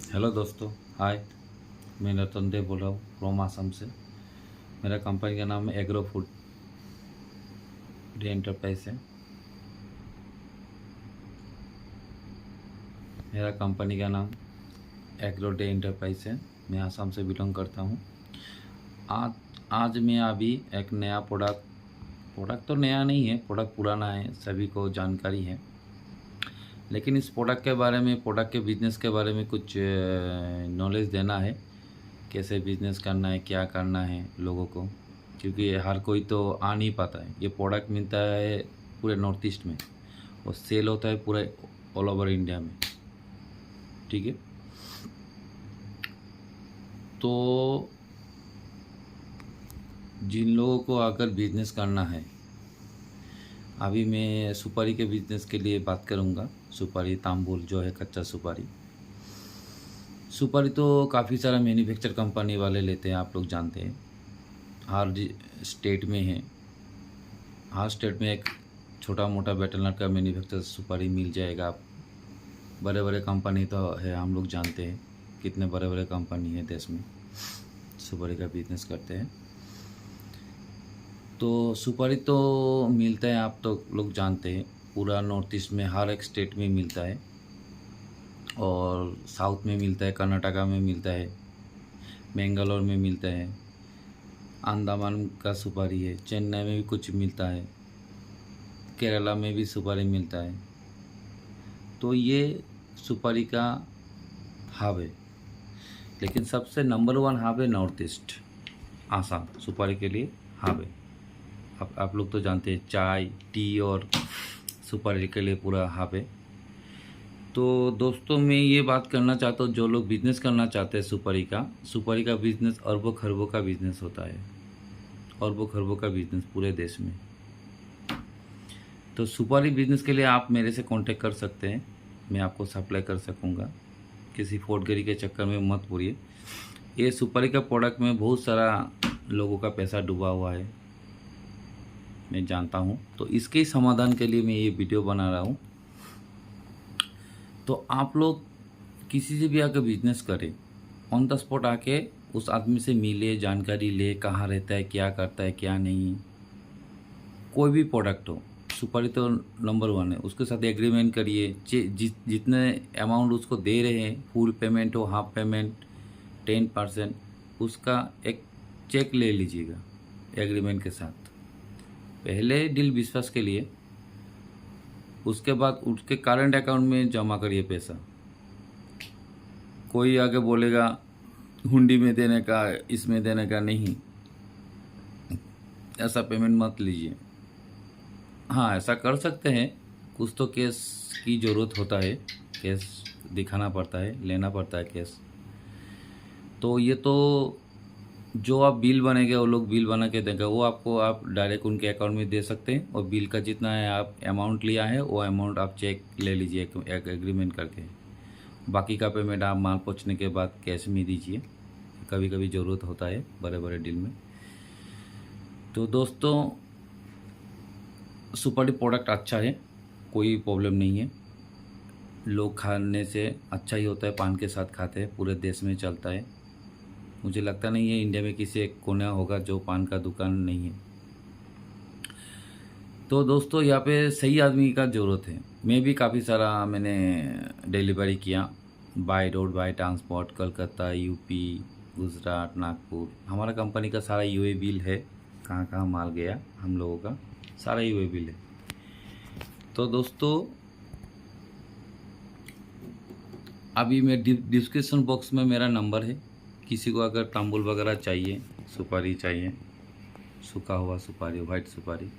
Hello दोस्तों, हाय। मैं रतन देव बोल रहा हूँ फ्रॉम आसाम से। मेरा कंपनी का नाम है एग्रो फूड डे एंटरप्राइज है। मेरा कंपनी का नाम एग्रो डे एंटरप्राइज है। मैं आसाम से बिलोंग करता हूँ। आज आज मैं अभी एक नया प्रोडक्ट तो नया नहीं है, प्रोडक्ट पुराना है, सभी को जानकारी है। लेकिन इस प्रोडक्ट के बिजनेस के बारे में कुछ नॉलेज देना है। कैसे बिजनेस करना है, क्या करना है लोगों को, क्योंकि हर कोई तो आ नहीं पाता है। ये प्रोडक्ट मिलता है पूरे नॉर्थ ईस्ट में और सेल होता है पूरे ऑल ओवर इंडिया में। ठीक है, तो जिन लोगों को अगर बिजनेस करना है, अभी मैं सुपारी के बिजनेस के लिए बात करूँगा। सुपारी तांबुल जो है, कच्चा सुपारी तो काफ़ी सारा मैन्युफैक्चर कंपनी वाले लेते हैं, आप लोग जानते हैं। हर स्टेट में है, हर स्टेट में एक छोटा मोटा बैटलनट का मैन्युफैक्चर सुपारी मिल जाएगा। आप बड़े बड़े कंपनी तो है, हम लोग जानते हैं कितने बड़े बड़े कंपनी है देश में सुपारी का बिजनेस करते हैं। तो सुपारी तो मिलता है, आप तो लोग जानते हैं, पूरा नॉर्थ ईस्ट में हर एक स्टेट में मिलता है। और साउथ में मिलता है, कर्नाटका में मिलता है, बेंगलोर में मिलता है, अंडमान का सुपारी है, चेन्नई में भी कुछ मिलता है, केरला में भी सुपारी मिलता है। तो ये सुपारी का हब है। लेकिन सबसे नंबर 1 हब है नॉर्थ ईस्ट, आसाम सुपारी के लिए हब है। आप लोग तो जानते हैं, चाय टी और सुपारी के लिए पूरा हब है। तो दोस्तों, मैं ये बात करना चाहता हूँ, जो लोग बिज़नेस करना चाहते हैं सुपारी का बिज़नेस अरबों खरबों का बिज़नेस होता है। अरबों खरबों का बिज़नेस पूरे देश में। तो सुपारी बिज़नेस के लिए आप मेरे से कांटेक्ट कर सकते हैं, मैं आपको सप्लाई कर सकूँगा। किसी फोर्टगिरी के चक्कर में मत पड़िए। ये सुपारी का प्रोडक्ट में बहुत सारा लोगों का पैसा डूबा हुआ है, मैं जानता हूँ। तो इसके समाधान के लिए मैं ये वीडियो बना रहा हूँ। तो आप लोग किसी से भी आकर बिजनेस करें, ऑन द स्पॉट आके उस आदमी से मिले, जानकारी ले, कहाँ रहता है, क्या करता है, क्या नहीं। कोई भी प्रोडक्ट हो, सुपारी तो नंबर 1 है। उसके साथ एग्रीमेंट करिए। जितने अमाउंट उसको दे रहे हैं, फुल पेमेंट हो, हाफ पेमेंट, 10%, उसका एक चेक ले लीजिएगा एग्रीमेंट के साथ। पहले डील विश्वास के लिए, उसके बाद उसके करंट अकाउंट में जमा करिए पैसा। कोई आगे बोलेगा हुंडी में देने का, इसमें देने का, नहीं, ऐसा पेमेंट मत लीजिए। हाँ, ऐसा कर सकते हैं, कुछ तो कैश की ज़रूरत होता है, कैश दिखाना पड़ता है, लेना पड़ता है कैश। तो ये तो जो आप बिल बनेंगे, वो लोग बिल बना के देंगे, वो आपको आप डायरेक्ट उनके अकाउंट में दे सकते हैं। और बिल का जितना है आप अमाउंट लिया है, वो अमाउंट आप चेक ले लीजिए एक एग्रीमेंट करके। बाकी का पेमेंट आप माल पहुँचने के बाद कैश में दीजिए। कभी कभी ज़रूरत होता है बड़े बड़े डील में। तो दोस्तों, सुपारी प्रोडक्ट अच्छा है, कोई प्रॉब्लम नहीं है। लोग खाने से अच्छा ही होता है, पान के साथ खाते हैं, पूरे देश में चलता है। मुझे लगता नहीं है इंडिया में किसी एक कोना होगा जो पान का दुकान नहीं है। तो दोस्तों, यहाँ पे सही आदमी का ज़रूरत है। मैं भी काफ़ी सारा मैंने डिलीवरी किया, by road, by transport, Calcutta, UP, Gujarat, Nagpur. हमारा कंपनी का सारा यूए बिल है, कहाँ कहाँ माल गया हम लोगों का सारा यूए बिल है। तो दोस्तों, अभी मैं डिस्क्रिप्शन बॉक्स में मेरा नंबर है। किसी को अगर तांबुल वगैरह चाहिए, सुपारी चाहिए, सूखा हुआ सुपारी, वाइट सुपारी,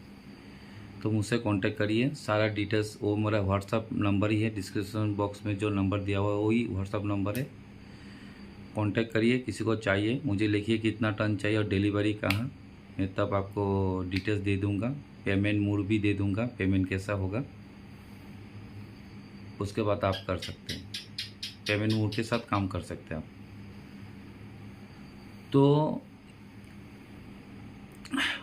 तो मुझसे कांटेक्ट करिए। सारा डिटेल्स वो मेरा व्हाट्सअप नंबर ही है। डिस्क्रिप्शन बॉक्स में जो नंबर दिया हुआ है वही व्हाट्सअप नंबर है। कांटेक्ट करिए, किसी को चाहिए मुझे लिखिए कितना टन चाहिए और डिलीवरी कहाँ, मैं तब आपको डिटेल्स दे दूँगा। पेमेंट मोड भी दे दूँगा, पेमेंट कैसा होगा उसके बाद आप कर सकते हैं, पेमेंट मोड के साथ काम कर सकते हैं आप। तो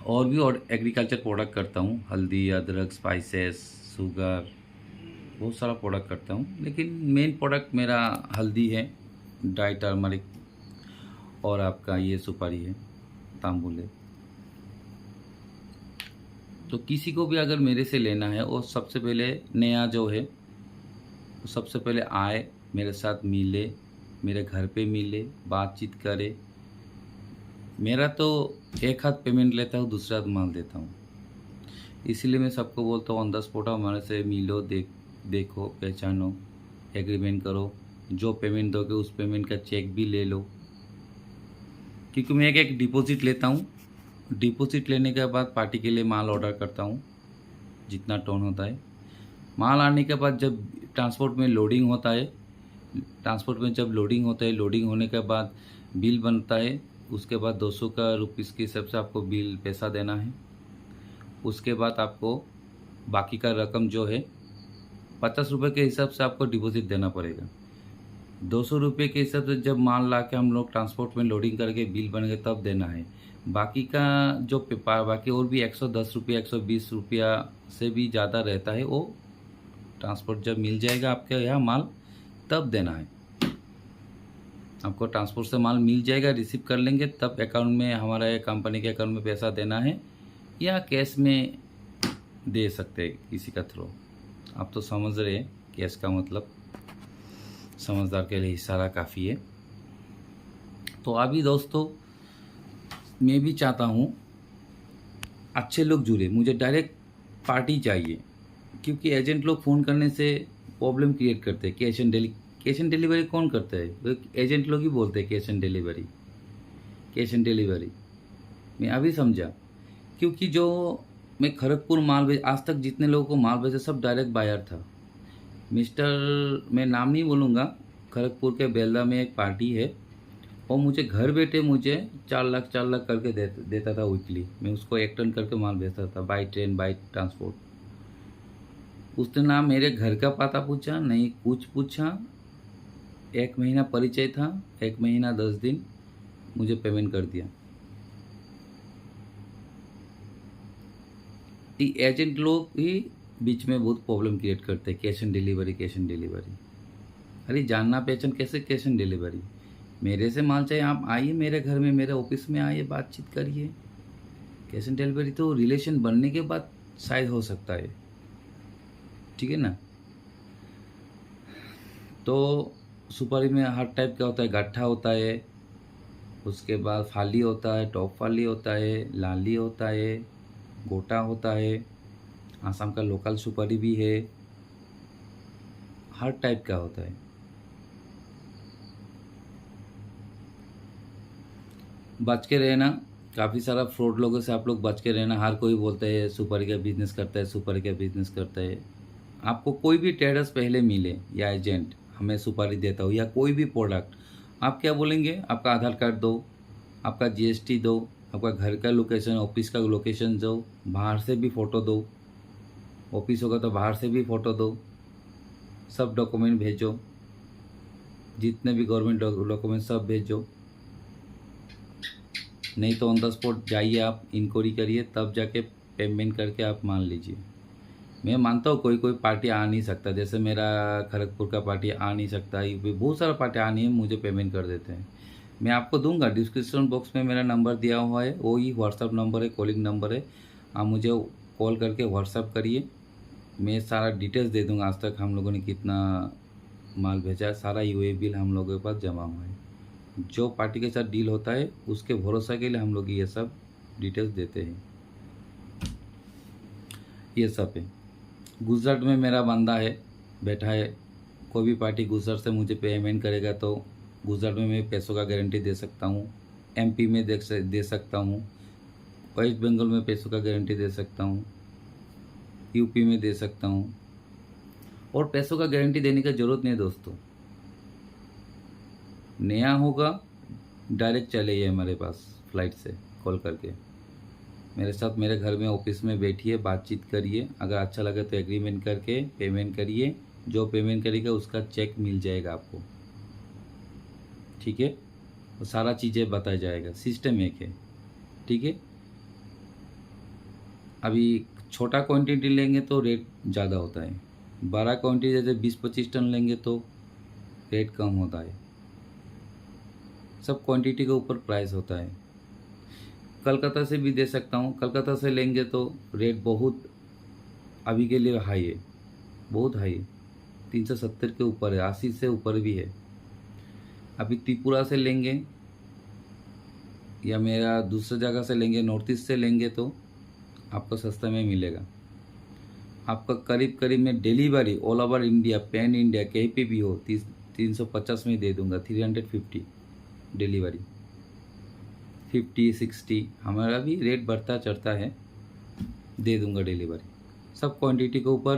और भी और एग्रीकल्चर प्रोडक्ट करता हूँ, हल्दी, अदरक, स्पाइसेस, शुगर, बहुत सारा प्रोडक्ट करता हूँ। लेकिन मेन प्रोडक्ट मेरा हल्दी है, ड्राई टर्मरिक और आपका ये सुपारी है, तांबुल है। तो किसी को भी अगर मेरे से लेना है, और सबसे पहले नया जो है, तो सबसे पहले आए, मेरे साथ मिले, मेरे घर पे मिले, बातचीत करे। मेरा तो एक हाथ पेमेंट लेता हूँ, दूसरा हाथ माल देता हूँ। इसीलिए मैं सबको बोलता हूँ ऑन द स्पॉट हमारे से मिलो, देखो, पहचानो, एग्रीमेंट करो। जो पेमेंट दोगे उस पेमेंट का चेक भी ले लो, क्योंकि मैं एक डिपॉजिट लेता हूँ। डिपॉजिट लेने के बाद पार्टी के लिए माल ऑर्डर करता हूँ, जितना टन होता है। माल आने के बाद जब ट्रांसपोर्ट में लोडिंग होता है, लोडिंग होने के बाद बिल बनता है। उसके बाद 200 का रुपीज़ के हिसाब से आपको बिल पैसा देना है। उसके बाद आपको बाकी का रकम जो है 50 रुपये के हिसाब से आपको डिपॉजिट देना पड़ेगा। 200 रुपये के हिसाब से जब माल ला के हम लोग ट्रांसपोर्ट में लोडिंग करके बिल बन गए तब देना है। बाकी का जो बाकी और भी 110 रुपया 120 रुपया से भी ज़्यादा रहता है, वो ट्रांसपोर्ट जब मिल जाएगा आपके यहाँ माल तब देना है। आपको ट्रांसपोर्ट से माल मिल जाएगा, रिसीव कर लेंगे, तब अकाउंट में, हमारा कंपनी के अकाउंट में पैसा देना है, या कैश में दे सकते हैं किसी का थ्रू। आप तो समझ रहे हैं कैश का मतलब, समझदार के लिए इशारा काफ़ी है। तो अभी दोस्तों मैं भी चाहता हूँ अच्छे लोग जुड़े, मुझे डायरेक्ट पार्टी चाहिए, क्योंकि एजेंट लोग फ़ोन करने से प्रॉब्लम क्रिएट करते हैं। कैश एंड डिलीवरी कौन करता है? एजेंट लोग ही बोलते हैं कैश एंड डिलीवरी। मैं अभी समझा, क्योंकि जो मैं खड़गपुर माल भेज, आज तक जितने लोगों को माल भेजा सब डायरेक्ट बायर था। मैं नाम नहीं बोलूँगा, खड़गपुर के बेलदा में एक पार्टी है, और मुझे घर बैठे मुझे 4 लाख करके देता था वीकली। मैं उसको 1 टन करके माल भेजता था, बाई ट्रेन, बाई ट्रांसपोर्ट। उसने ना मेरे घर का पता पूछा, नहीं कुछ पूछा। 1 महीना परिचय था, 1 महीना 10 दिन मुझे पेमेंट कर दिया। एजेंट लोग ही बीच में बहुत प्रॉब्लम क्रिएट करते हैं। Cash and delivery. अरे जानना पहचान कैसे कैश एंड डिलीवरी? मेरे से माल चाहिए, आप आइए मेरे घर में, मेरे ऑफिस में आइए, बातचीत करिए। कैश एंड डिलीवरी तो रिलेशन बनने के बाद शायद हो सकता है, ठीक है ना। तो सुपारी में हर टाइप का होता है, गट्ठा होता है, उसके बाद फाली होता है, टॉप फाली होता है, लाली होता है, गोटा होता है, आसाम का लोकल सुपारी भी है, हर टाइप का होता है। बच के रहना, काफ़ी सारा फ्रॉड लोगों से आप लोग बच के रहना। हर कोई बोलता है सुपारी का बिजनेस करता है। आपको कोई भी ट्रेडर्स पहले मिले या एजेंट, हमें सुपारी देता हो या कोई भी प्रोडक्ट, आप क्या बोलेंगे? आपका आधार कार्ड दो, आपका जीएसटी दो, आपका घर का लोकेशन, ऑफिस का लोकेशन दो, बाहर से भी फ़ोटो दो, ऑफिस होगा तो बाहर से भी फ़ोटो दो, सब डॉक्यूमेंट भेजो, जितने भी गवर्नमेंट डॉक्यूमेंट सब भेजो। नहीं तो ऑन द स्पॉट जाइए, आप इंक्वायरी करिए, तब जाके पेमेंट करके आप मान लीजिए। मैं मानता हूँ कोई पार्टी आ नहीं सकता, जैसे मेरा खड़गपुर का पार्टी आ नहीं सकता, ये बहुत सारा पार्टी आनी है, मुझे पेमेंट कर देते हैं। मैं आपको दूंगा, डिस्क्रिप्शन बॉक्स में मेरा नंबर दिया हुआ है, वो ही व्हाट्सअप नंबर है, कॉलिंग नंबर है। आप मुझे कॉल करके व्हाट्सअप करिए, मैं सारा डिटेल्स दे दूंगा। आज तक हम लोगों ने कितना माल भेजा है, सारा यूए बिल हम लोगों के पास जमा हुआ है। जो पार्टी के साथ डील होता है उसके भरोसा के लिए हम लोग ये सब डिटेल्स देते हैं। ये सब है। गुजरात में मेरा बंदा है, बैठा है, कोई भी पार्टी गुजरात से मुझे पेमेंट करेगा तो गुजरात में मैं पैसों का गारंटी दे सकता हूँ, एमपी में दे सकता हूँ, वेस्ट बंगाल में पैसों का गारंटी दे सकता हूँ, यूपी में दे सकता हूँ। और पैसों का गारंटी देने की ज़रूरत नहीं दोस्तों, नया होगा डायरेक्ट चले हमारे पास फ्लाइट से कॉल करके, मेरे साथ मेरे घर में ऑफिस में बैठिए, बातचीत करिए। अगर अच्छा लगे तो एग्रीमेंट करके पेमेंट करिए, जो पेमेंट करेगा उसका चेक मिल जाएगा आपको, ठीक है। वो सारा चीज़ें बताया जाएगा, सिस्टम एक है, ठीक है। अभी छोटा क्वांटिटी लेंगे तो रेट ज़्यादा होता है, 12 क्वांटिटी जैसे 20-25 टन लेंगे तो रेट कम होता है। सब क्वांटिटी के ऊपर प्राइस होता है। कलकत्ता से भी दे सकता हूँ, कलकत्ता से लेंगे तो रेट बहुत अभी के लिए हाई है, बहुत हाई है, 370 के ऊपर है, 80 से ऊपर भी है। अभी त्रिपुरा से लेंगे या मेरा दूसरे जगह से लेंगे, नॉर्थ ईस्ट से लेंगे तो आपको सस्ते में मिलेगा। आपका करीब करीब में delivery all over India, pan India कहीं पे भी हो 350 में दे दूंगा, 350 डिलीवरी, 50 60 हमारा भी रेट बढ़ता चढ़ता है, दे दूंगा डिलीवरी। सब क्वांटिटी के ऊपर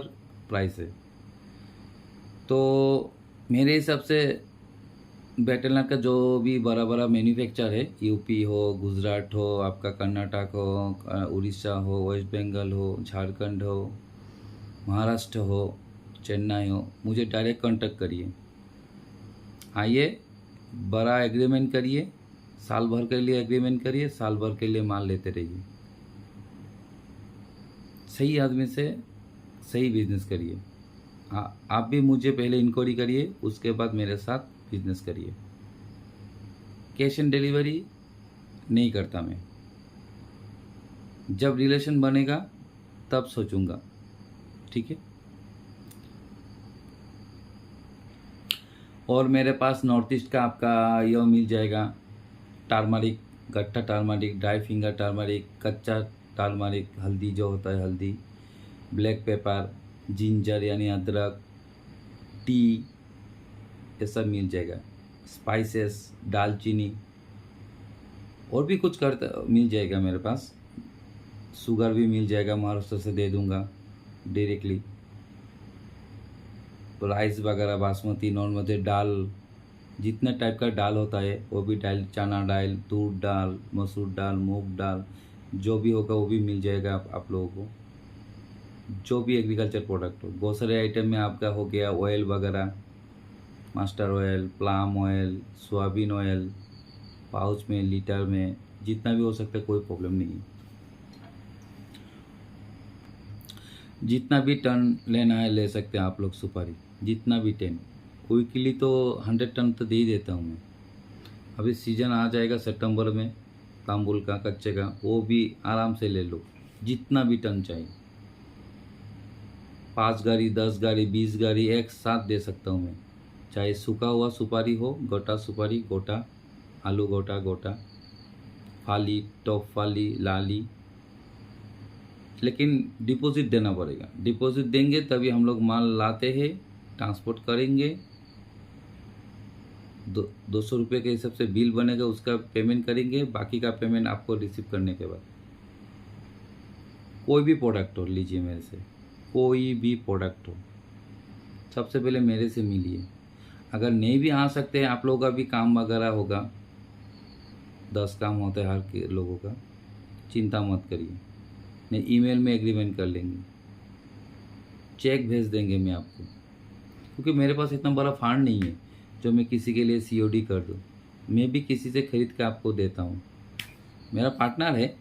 प्राइस है। तो मेरे हिसाब से बैटलनट का जो भी बड़ा बड़ा मैन्युफैक्चर है, यूपी हो, गुजरात हो, आपका कर्नाटक हो, उड़ीसा हो, वेस्ट बंगाल हो, झारखंड हो, महाराष्ट्र हो, चेन्नई हो, मुझे डायरेक्ट कांटेक्ट करिए। आइए, बड़ा एग्रीमेंट करिए, साल भर के लिए एग्रीमेंट करिए, साल भर के लिए माल लेते रहिए। सही आदमी से सही बिजनेस करिए। आप भी मुझे पहले इंक्वायरी करिए, उसके बाद मेरे साथ बिजनेस करिए। कैश ऑन डिलीवरी नहीं करता मैं, जब रिलेशन बनेगा तब सोचूंगा, ठीक है। और मेरे पास नॉर्थ ईस्ट का आपका यह मिल जाएगा, टर्मरिक, गट्टा टर्मरिक, ड्राई फिंगर टर्मरिक, कच्चा टर्मरिक, हल्दी जो होता है हल्दी, ब्लैक पेपर, जिंजर यानी अदरक, टी, ये सब मिल जाएगा। स्पाइसेस, दालचीनी और भी कुछ करता मिल जाएगा मेरे पास। शुगर भी मिल जाएगा, महाराष्ट्र से दे दूंगा डायरेक्टली। राइस वगैरह, बासमती, नॉर्मल दाल, जितने टाइप का दाल होता है वो भी दाल, चना दाल, तूर दाल, मसूर दाल, मूंग दाल, जो भी होगा वो भी मिल जाएगा आप लोगों को। जो भी एग्रीकल्चर प्रोडक्ट हो, बहुत सारे आइटम में आपका हो गया ऑयल वगैरह, mustard oil, palm oil, soybean oil, pouch में, लीटर में, जितना भी हो सकता है, कोई प्रॉब्लम नहीं है। जितना भी टन लेना है ले सकते हैं आप लोग सुपारी, जितना भी टन। क्विकली तो 100 टन तो दे ही देता हूँ मैं। अभी सीजन आ जाएगा सितंबर में तांबुल का, कच्चे का, वो भी आराम से ले लो, जितना भी टन चाहिए। 5 गाड़ी, 10 गाड़ी, 20 गाड़ी एक साथ दे सकता हूँ मैं। चाहे सूखा हुआ सुपारी हो, गोटा सुपारी, गोटा आलू, गोटा गोटा, फाली, टॉप फाली, लाली, लेकिन डिपॉजिट देना पड़ेगा। डिपॉजिट देंगे तभी हम लोग माल लाते हैं, ट्रांसपोर्ट करेंगे। 200 रुपये के हिसाब से बिल बनेगा, उसका पेमेंट करेंगे, बाकी का पेमेंट आपको रिसीव करने के बाद। कोई भी प्रोडक्ट हो लीजिए मेरे से, कोई भी प्रोडक्ट हो, सबसे पहले मेरे से मिलिए। अगर नहीं भी आ सकते हैं, आप लोगों का भी काम वगैरह होगा, 10 काम होता है हर लोगों का, चिंता मत करिए, नहीं ईमेल में एग्रीमेंट कर लेंगे, चेक भेज देंगे मैं आपको। क्योंकि मेरे पास इतना बड़ा फंड नहीं है जो मैं किसी के लिए COD कर दूँ। मैं भी किसी से खरीद के आपको देता हूँ, मेरा पार्टनर है,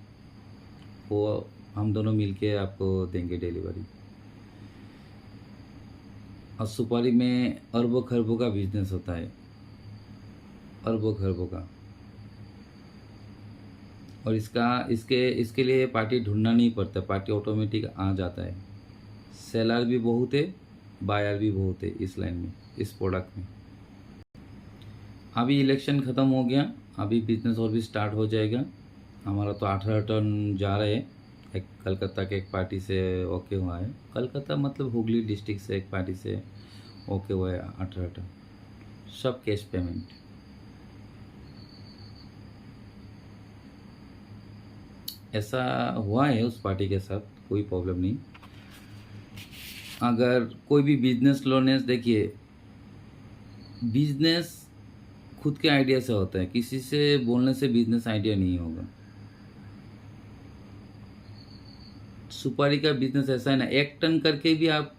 वो हम दोनों मिलके आपको देंगे डिलीवरी। और सुपारी में अरबों खरबों का बिजनेस होता है, अरबों खरबों का। और इसके लिए पार्टी ढूंढना नहीं पड़ता, पार्टी ऑटोमेटिक आ जाता है। सेलर भी बहुत है, बायर भी बहुत है इस लाइन में, इस प्रोडक्ट में। अभी इलेक्शन ख़त्म हो गया, अभी बिजनेस और भी स्टार्ट हो जाएगा। हमारा तो 18 टन जा रहे हैं। एक कलकत्ता के एक पार्टी से ओके हुआ है, कलकत्ता मतलब हुगली डिस्ट्रिक्ट से एक पार्टी से ओके हुआ है 18 टन, सब कैश पेमेंट। ऐसा हुआ है उस पार्टी के साथ, कोई प्रॉब्लम नहीं। अगर कोई भी बिजनेस लोने, देखिए बिजनेस खुद के आइडिया से होता है, किसी से बोलने से बिजनेस आइडिया नहीं होगा। सुपारी का बिजनेस ऐसा है ना, 1 टन करके भी आप,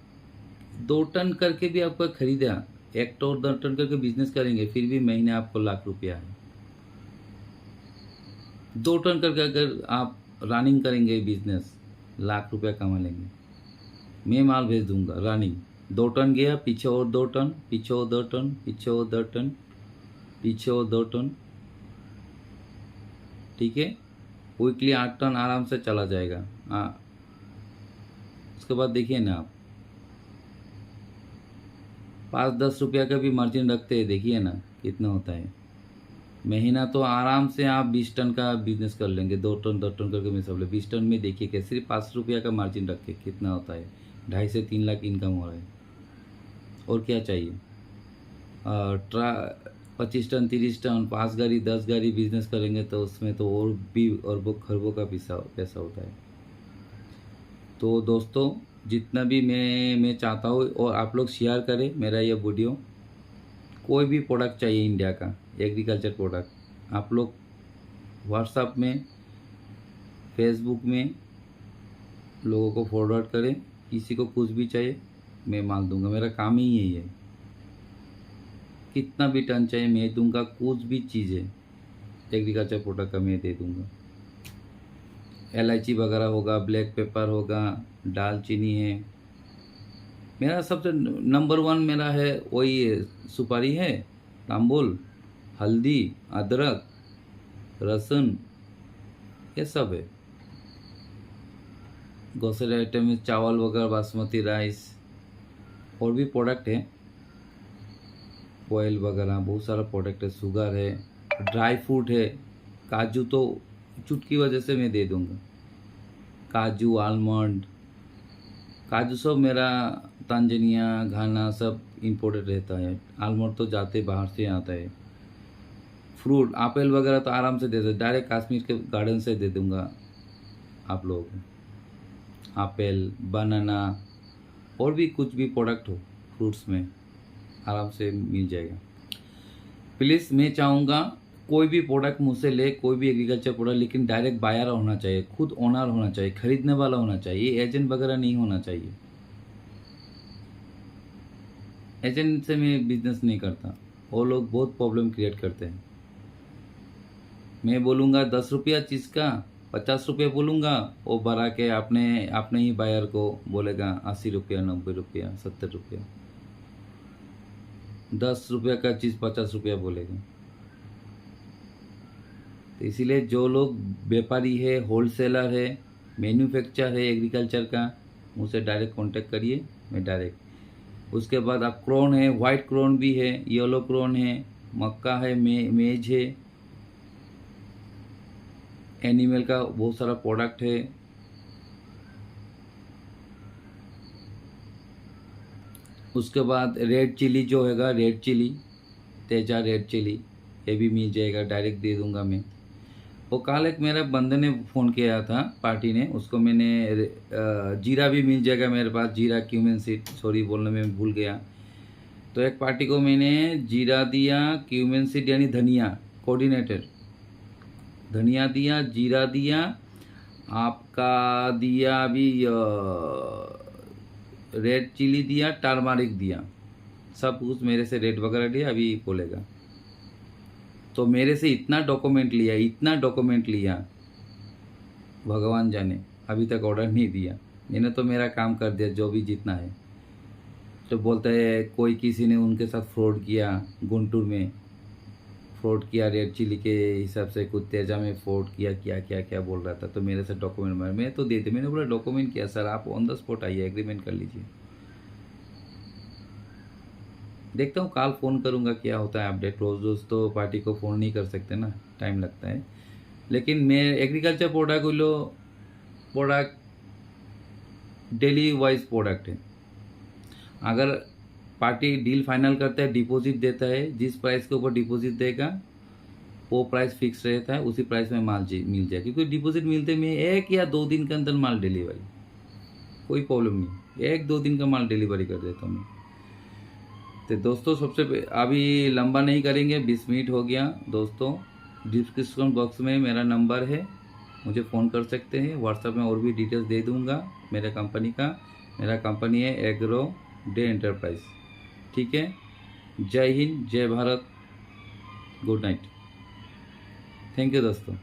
2 टन करके भी आपका खरीदा, 1 टन 2 टन करके बिजनेस करेंगे, फिर भी महीने आपको लाख रुपया है। 2 टन करके अगर आप रनिंग करेंगे बिजनेस, लाख रुपया कमा लेंगे। मैं माल भेज दूंगा रनिंग, 2 टन गया, पीछे और 2 टन, पीछे और 2 टन, पीछे और 2 टन, पीछे और 2 टन, ठीक है। वीकली 8 टन आराम से चला जाएगा। हाँ, उसके बाद देखिए ना आप 5-10 रुपया का भी मार्जिन रखते हैं, देखिए ना कितना होता है। महीना तो आराम से आप 20 टन का बिजनेस कर लेंगे, 2 टन 10 टन करके मैं सब ले 20 टन में देखिए कि सिर्फ 5 रुपया का मार्जिन रख के कितना होता है, 2.5 से 3 लाख इनकम हो रहा है। और क्या चाहिए। ट्रा 25 टन 30 टन 5 गाड़ी 10 गाड़ी बिजनेस करेंगे तो उसमें तो और भी अरबों खरबों का पैसा होता है। तो दोस्तों, जितना भी मैं चाहता हूँ और आप लोग शेयर करें मेरा ये वीडियो। कोई भी प्रोडक्ट चाहिए इंडिया का एग्रीकल्चर प्रोडक्ट, आप लोग व्हाट्सएप में फेसबुक में लोगों को फॉरवर्ड करें। किसी को कुछ भी चाहिए मैं माल दूंगा, मेरा काम ही यही है। कितना भी टन चाहिए मैं दूंगा, कुछ भी चीज़ है एग्रीकल्चर प्रोडक्ट का मैं दे दूंगा। इलायची वगैरह होगा, ब्लैक पेपर होगा, दालचीनी है। मेरा सबसे नंबर 1 मेरा है वही सुपारी है, तांबुल, हल्दी, अदरक, लहसुन, ये सब है। ग्रोसरी आइटम में चावल वगैरह, बासमती राइस, और भी प्रोडक्ट है, ऑयल वगैरह बहुत सारा प्रोडक्ट है, शुगर है, ड्राई फ्रूट है, काजू तो चुटकी वजह से मैं दे दूंगा। काजू, आलमंड, काजू सब मेरा तंजानिया, घाना सब इंपोर्टेड रहता है। आलमंड तो जाते बाहर से आता है। फ्रूट एप्पल वगैरह तो आराम से दे दो, डायरेक्ट कश्मीर के गार्डन से दे दूंगा आप लोगों को। एप्पल, बनाना, और भी कुछ भी प्रोडक्ट हो फ्रूट्स में आराम से मिल जाएगा। प्लीज़ मैं चाहूँगा कोई भी प्रोडक्ट मुझसे ले, कोई भी एग्रीकल्चर प्रोडक्ट, लेकिन डायरेक्ट बायर होना चाहिए, खुद ओनर होना चाहिए, खरीदने वाला होना चाहिए, एजेंट वगैरह नहीं होना चाहिए। एजेंट से मैं बिजनेस नहीं करता, वो लोग बहुत प्रॉब्लम क्रिएट करते हैं। मैं बोलूँगा 10 रुपया चीज़ का 50 रुपये बोलूँगा, वो बढ़ा के अपने ही बायर को बोलेगा 80 रुपया, 90 रुपया, 70 रुपया। 10 रुपया का चीज़ 50 रुपया बोलेगा। तो इसीलिए जो लोग व्यापारी है, होलसेलर है, मैन्युफैक्चर है एग्रीकल्चर का, मुझसे डायरेक्ट कांटेक्ट करिए, मैं डायरेक्ट। उसके बाद आप क्रोन है, वाइट क्रोन भी है, येलो क्रोन है, मक्का है, मेज है, एनिमल का बहुत सारा प्रोडक्ट है। उसके बाद रेड चिली जो हैगा, red chilli, Teja red chilli, ये भी मिल जाएगा, डायरेक्ट दे दूंगा मैं। वो कल एक मेरा बंदे ने फ़ोन किया था, पार्टी ने, उसको मैंने जीरा भी मिल जाएगा मेरे पास, जीरा क्यूमिन सीड, सॉरी बोलने में भूल गया। तो एक पार्टी को मैंने जीरा दिया, क्यूमिन सीड यानी धनिया, कोऑर्डिनेटर धनिया दिया, जीरा दिया, आपका दिया अभी रेड चिली दिया, टर्मरिक दिया, सब कुछ मेरे से रेट वगैरह लिया, अभी बोलेगा। तो मेरे से इतना डॉक्यूमेंट लिया, भगवान जाने, अभी तक ऑर्डर नहीं दिया। मैंने तो मेरा काम कर दिया जो भी जितना है। तो बोलता है कोई किसी ने उनके साथ फ्रॉड किया, गुंटूर में फ्रॉड किया, रेड चिली के हिसाब से कुछ तेजा में फ्रॉड किया, क्या बोल रहा था। तो मेरे से डॉक्यूमेंट मांगा, मैं तो देते, मैंने बोला डॉक्यूमेंट किया सर, आप ऑन द स्पॉट आइए, एग्रीमेंट कर लीजिए। देखता हूँ कल फ़ोन करूँगा क्या होता है अपडेट। रोज़ तो पार्टी को फ़ोन नहीं कर सकते ना, टाइम लगता है। लेकिन मैं agriculture product daily wise product है। अगर पार्टी डील फाइनल करता है, डिपॉजिट देता है, जिस प्राइस के ऊपर डिपॉजिट देगा वो प्राइस फिक्स रहता है, उसी प्राइस में माल मिल जाए। क्योंकि डिपॉजिट मिलते में 1 या 2 दिन के अंदर माल डिलीवरी, कोई प्रॉब्लम नहीं, 1-2 दिन का माल डिलीवरी कर देता हूँ मैं। तो दोस्तों सबसे अभी लंबा नहीं करेंगे, 20 मिनट हो गया। दोस्तों डिस्क्रिप्शन बॉक्स में मेरा नंबर है, मुझे फ़ोन कर सकते हैं। व्हाट्सएप में और भी डिटेल्स दे दूंगा मेरे कंपनी का। मेरा कंपनी है एग्रो डे एंटरप्राइज, ठीक है। जय हिंद, जय Bharat, good night, thank you दोस्तों।